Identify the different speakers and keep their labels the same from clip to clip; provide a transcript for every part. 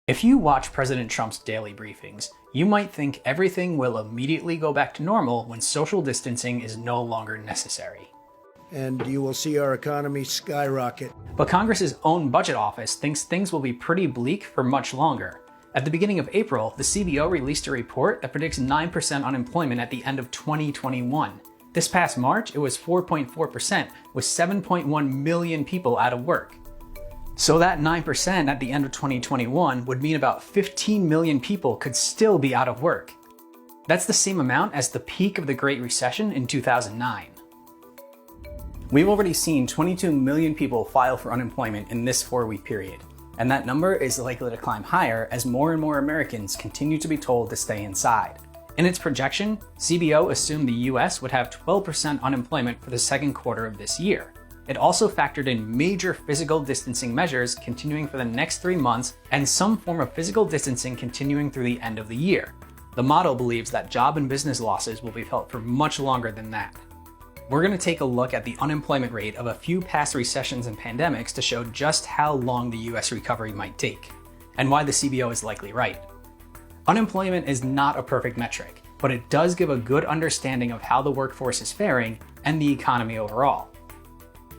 Speaker 1: If you watch President Trump's daily briefings, you might think everything will immediately go back to normal when social distancing is no longer necessary.
Speaker 2: And you will see our economy skyrocket.
Speaker 1: But Congress's own budget office thinks things will be pretty bleak for much longer. At the beginning of April, the CBO released a report that predicts 9% unemployment at the end of 2021. This past March, it was 4.4%, with 7.1 million people out of work. So that 9% at the end of 2021 would mean about 15 million people could still be out of work. That's the same amount as the peak of the Great Recession in 2009. We've already seen 22 million people file for unemployment in this 4-week period, and that number is likely to climb higher as more and more Americans continue to be told to stay inside. In its projection, CBO assumed the US would have 12% unemployment for the second quarter of this year. It also factored in major physical distancing measures continuing for the next 3 months and some form of physical distancing continuing through the end of the year. The model believes that job and business losses will be felt for much longer than that. We're going to take a look at the unemployment rate of a few past recessions and pandemics to show just how long the US recovery might take, and why the CBO is likely right. Unemployment is not a perfect metric, but it does give a good understanding of how the workforce is faring and the economy overall.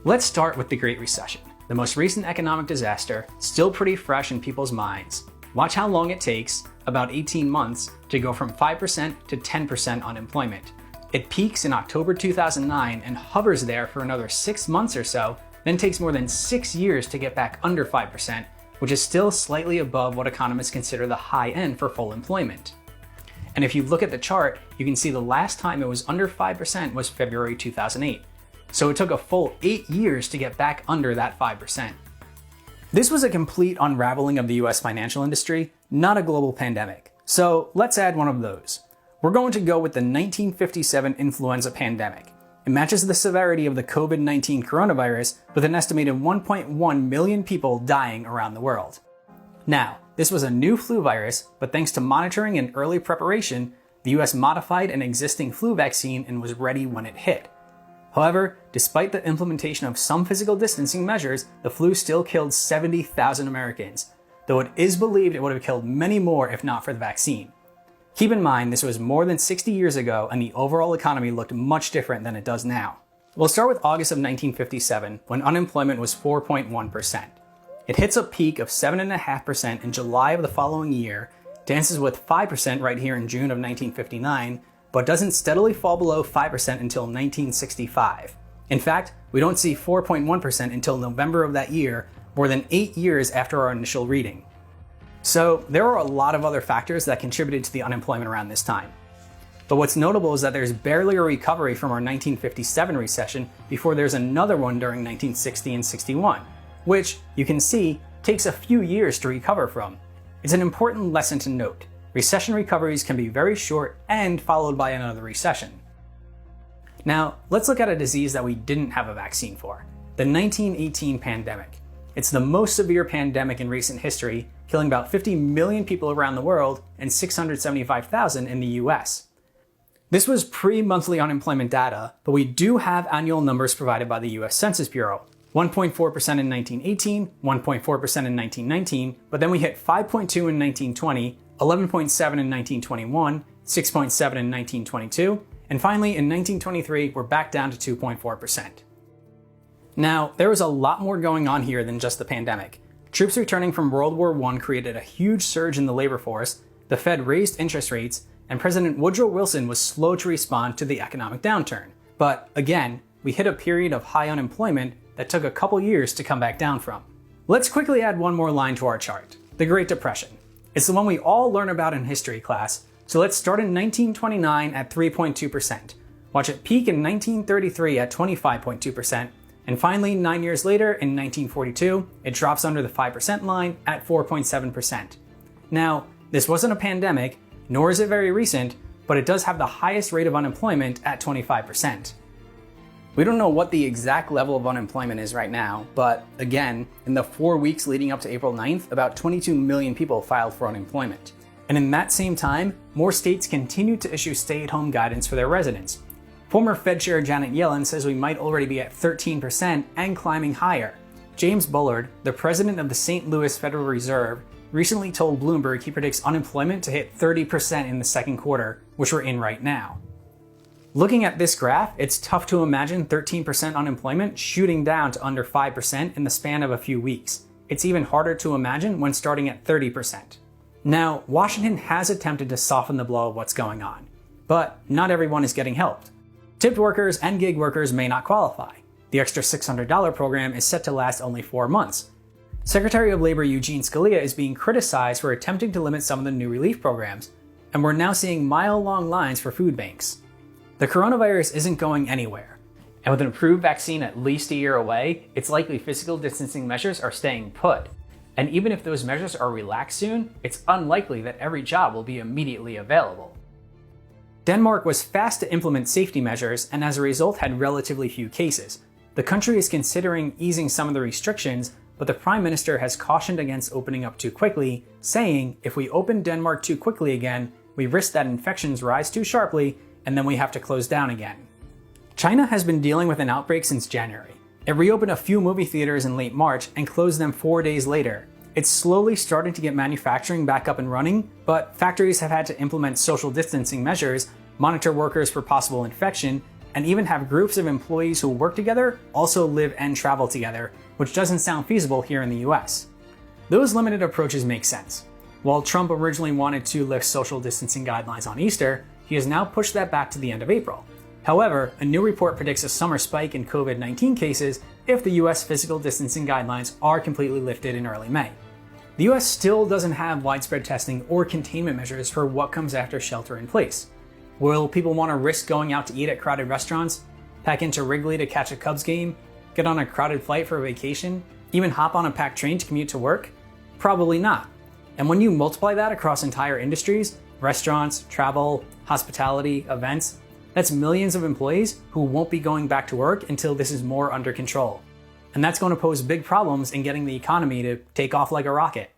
Speaker 1: Let's start with the Great Recession, the most recent economic disaster, still pretty fresh in people's minds. Watch how long it takes, about 18 months, to go from 5% to 10% unemployment. It peaks in October 2009 and hovers there for another 6 months or so, then takes more than 6 years to get back under 5%, which is still slightly above what economists consider the high end for full employment. And if you look at the chart, you can see the last time it was under 5% was February 2008. So it took a full 8 years to get back under that 5%. This was a complete unraveling of the US financial industry, not a global pandemic. So let's add one of those. We're going to go with the 1957 influenza pandemic. It matches the severity of the COVID-19 coronavirus with an estimated 1.1 million people dying around the world. Now, this was a new flu virus, but thanks to monitoring and early preparation, the US modified an existing flu vaccine and was ready when it hit. However, despite the implementation of some physical distancing measures, the flu still killed 70,000 Americans, though it is believed it would have killed many more if not for the vaccine. Keep in mind, this was more than 60 years ago and the overall economy looked much different than it does now. We'll start with August of 1957, when unemployment was 4.1%. It hits a peak of 7.5% in July of the following year, dances with 5% right here in June of 1959, but doesn't steadily fall below 5% until 1965. In fact, we don't see 4.1% until November of that year, more than 8 years after our initial reading. So there are a lot of other factors that contributed to the unemployment around this time. But what's notable is that there's barely a recovery from our 1957 recession before there's another one during 1960 and 61, which, you can see, takes a few years to recover from. It's an important lesson to note. Recession recoveries can be very short and followed by another recession. Now, let's look at a disease that we didn't have a vaccine for, the 1918 pandemic. It's the most severe pandemic in recent history, killing about 50 million people around the world and 675,000 in the US. This was pre-monthly unemployment data, but we do have annual numbers provided by the US Census Bureau. 1.4% in 1918, 1.4% in 1919, but then we hit 5.2 in 1920, 11.7 in 1921, 6.7 in 1922, and finally in 1923 we're back down to 2.4%. Now, there was a lot more going on here than just the pandemic. Troops returning from World War I created a huge surge in the labor force, the Fed raised interest rates, and President Woodrow Wilson was slow to respond to the economic downturn. But again, we hit a period of high unemployment that took a couple years to come back down from. Let's quickly add one more line to our chart, the Great Depression. It's the one we all learn about in history class, so let's start in 1929 at 3.2%, watch it peak in 1933 at 25.2%, and finally 9 years later in 1942, it drops under the 5% line at 4.7%. Now, this wasn't a pandemic, nor is it very recent, but it does have the highest rate of unemployment at 25%. We don't know what the exact level of unemployment is right now, but again, in the 4 weeks leading up to April 9th, about 22 million people filed for unemployment. And in that same time, more states continued to issue stay-at-home guidance for their residents. Former Fed Chair Janet Yellen says we might already be at 13% and climbing higher. James Bullard, the president of the St. Louis Federal Reserve, recently told Bloomberg he predicts unemployment to hit 30% in the second quarter, which we're in right now. Looking at this graph, it's tough to imagine 13% unemployment shooting down to under 5% in the span of a few weeks. It's even harder to imagine when starting at 30%. Now, Washington has attempted to soften the blow of what's going on, but not everyone is getting helped. Tipped workers and gig workers may not qualify. The extra $600 program is set to last only 4 months. Secretary of Labor Eugene Scalia is being criticized for attempting to limit some of the new relief programs, and we're now seeing mile-long lines for food banks. The coronavirus isn't going anywhere, and with an approved vaccine at least a year away, it's likely physical distancing measures are staying put. And even if those measures are relaxed soon, it's unlikely that every job will be immediately available. Denmark was fast to implement safety measures and as a result had relatively few cases. The country is considering easing some of the restrictions, but the Prime Minister has cautioned against opening up too quickly, saying if we open Denmark too quickly again, we risk that infections rise too sharply and then we have to close down again. China has been dealing with an outbreak since January. It reopened a few movie theaters in late March and closed them 4 days later. It's slowly starting to get manufacturing back up and running, but factories have had to implement social distancing measures, monitor workers for possible infection, and even have groups of employees who work together also live and travel together, which doesn't sound feasible here in the US. Those limited approaches make sense. While Trump originally wanted to lift social distancing guidelines on Easter, he has now pushed that back to the end of April. However, a new report predicts a summer spike in COVID-19 cases if the US physical distancing guidelines are completely lifted in early May. The US still doesn't have widespread testing or containment measures for what comes after shelter in place. Will people want to risk going out to eat at crowded restaurants, pack into Wrigley to catch a Cubs game, get on a crowded flight for a vacation, even hop on a packed train to commute to work? Probably not. And when you multiply that across entire industries, restaurants, travel, hospitality, events, that's millions of employees who won't be going back to work until this is more under control. And that's going to pose big problems in getting the economy to take off like a rocket.